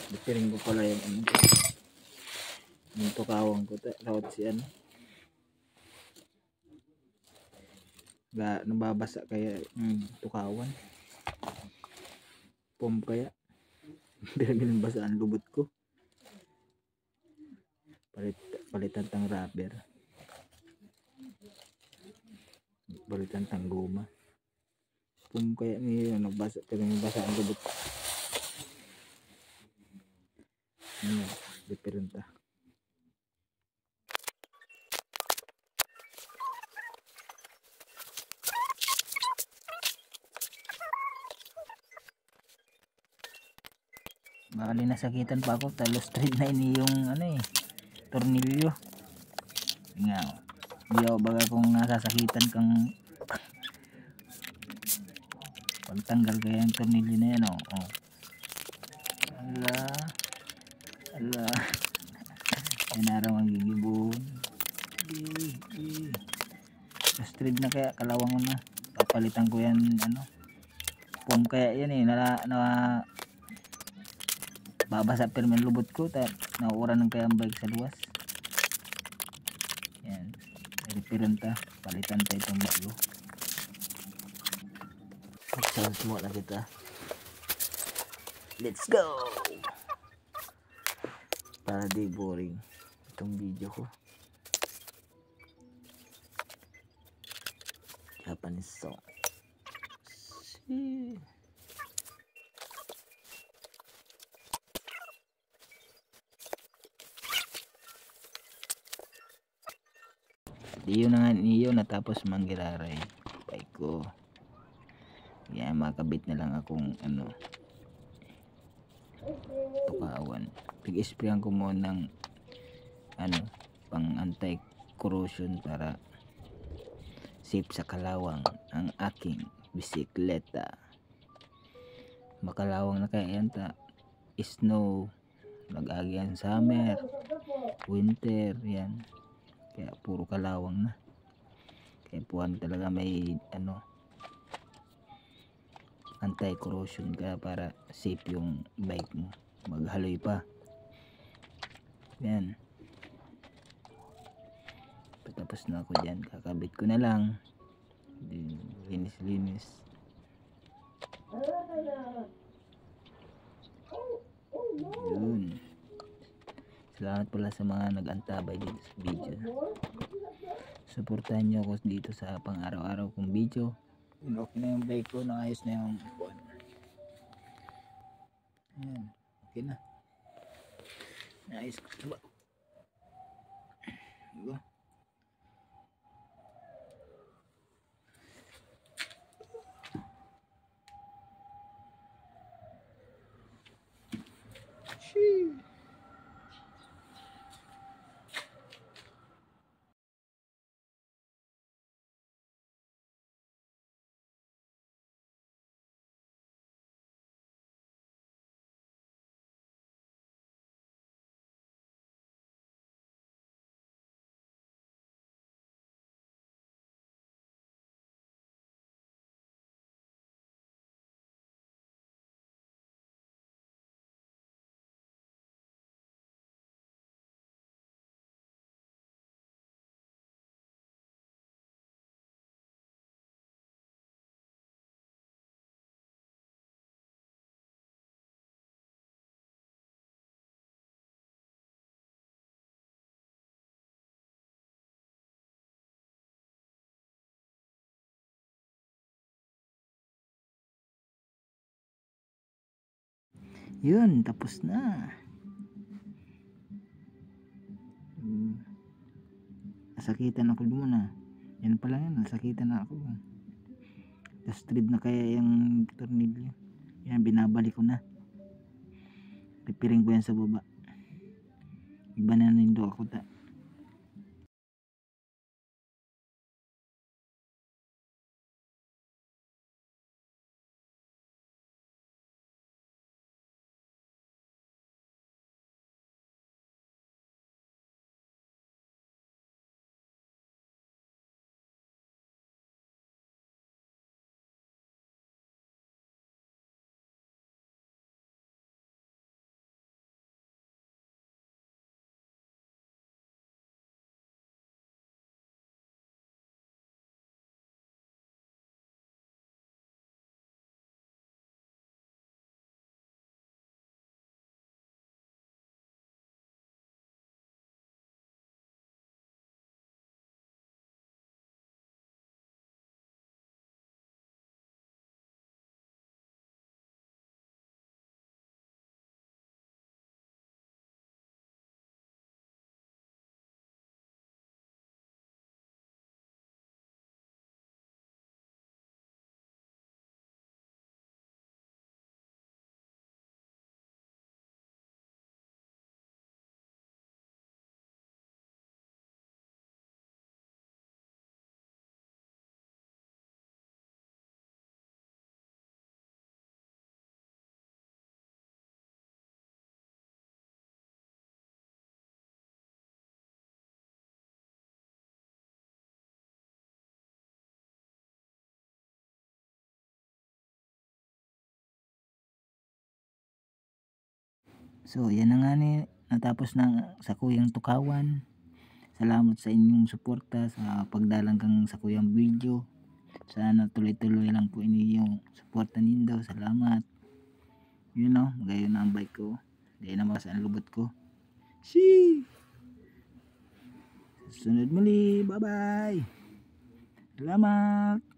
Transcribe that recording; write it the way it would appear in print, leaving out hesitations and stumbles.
Dipiring ko pala yung ano. Yung tukawang ko. Raot si ano. Nababasa kaya tukawan. Pom kaya. Pero basa ang lubot ko. Palitan tang rubber. Palitan tang goma. Pom kaya ni nabasa pero basa ang lubot ko. Ano, diferente. Bali nasakitan pa ako, talos thread na ini yung ano tornilyo. Nga, di ako baga kung nasasakitan kang pagtanggal kaya yung tornilyo na yan ala yan araw ang gigibon. Talos thread na kaya kalawang ko na, papalitan ko yan ano, pom kaya yan na babasa pero may lubot ko, nauura ng kaya ang bike sa luwas. Yan, diferente, palitan tayo itong bago. Chance mo na kita. Let's go! Para di boring itong video ko. Japanese song. Yun na nga niyo natapos manggiraray bike ko. Yan, makabit na lang akong ano, tukawan. Pig-sprayan ko muna ng ano, pang anti-corrosion para safe sa kalawang ang aking bisikleta. Makalawang na kaya yan snow, nag-agi yan summer, winter, yan. Kaya puro kalawang na. Kaya puwan talaga may ano, anti-corrosion kaya para safe yung bike mo. Maghaloy pa. Yan. Patapos na ako dyan. Kakabit ko na lang. Linis. Yun. Salamat pala sa mga nag-antabay dito sa video. Suportahan nyo ako dito sa pang araw-araw kong video. Okay na yung bike ko, naayos na yung phone. Ayan, okay na. Naayos ko ba? Diba? Sheesh. Yun, tapos na. Nasakitan ako muna. Yan pala yan, nasakitan na ako. Tapos thread na kaya yung tornilyo. Yan, binabalik ko na. Ripiring ko yan sa baba. Iba na nindo ako So yan na nga ni, natapos na sa Kuyang Tukawan. Salamat sa inyong suporta sa pagdalang kang sa Kuyang video. Sana tuloy-tuloy lang po inyong suporta nindo. Salamat. You know, gayon na ang bike ko. Dahil naman sa lubot ko. See! Sunod muli. Bye-bye. Salamat.